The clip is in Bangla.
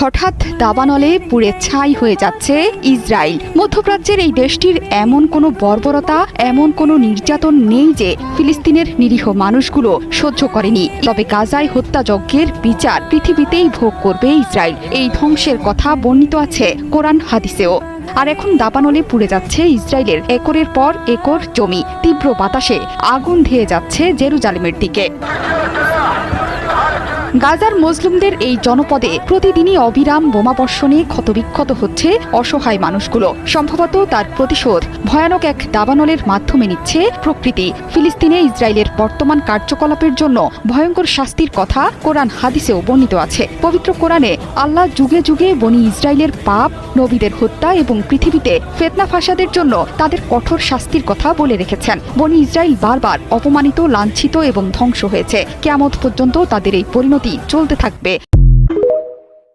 হঠাৎ দাবানলে পুড়ে ছাই হয়ে যাচ্ছে ইসরায়েল। মধ্যপ্রাচ্যের এই দেশটির এমন কোনো বর্বরতা, এমন কোনো নির্যাতন নেই যে ফিলিস্তিনের নিরীহ মানুষগুলো সহ্য করেনি। তবে গাজায় হত্যাযজ্ঞের বিচার পৃথিবীতেই ভোগ করবে ইসরায়েল, এই ধ্বংসের কথা বর্ণিত আছে কোরআন হাদিসেও। আর এখন দাবানলে পুড়ে যাচ্ছে ইসরায়েলের একরের পর একর জমি। তীব্র বাতাসে আগুন ধেয়ে যাচ্ছে জেরুজালেমের দিকে। গাজার মুসলিমদের এই জনপদে প্রতিদিনই অবিরাম বোমাবর্ষণে ক্ষতবিক্ষত হচ্ছে অসহায় মানুষগুলো। সম্ভবত তার প্রতিশোধ ভয়ানক এক দাবানলের মাধ্যমে নিচ্ছে প্রকৃতি। ফিলিস্তিনে ইসরায়েলের বর্তমান কার্যকলাপের জন্য ভয়ঙ্কর শাস্তির কথা কোরআন হাদিসেও বর্ণিত আছে। পবিত্র কোরআনে আল্লাহ যুগে যুগে বনি ইসরায়েলের পাপ, নবীদের হত্যা এবং পৃথিবীতে ফিতনা ফাসাদের জন্য তাদের কঠোর শাস্তির কথা বলে রেখেছেন। বনি ইসরায়েল বারবার অপমানিত, লাঞ্ছিত এবং ধ্বংস হয়েছে। কিয়ামত পর্যন্ত তাদের এই পরিণতি চলতে থাকবে।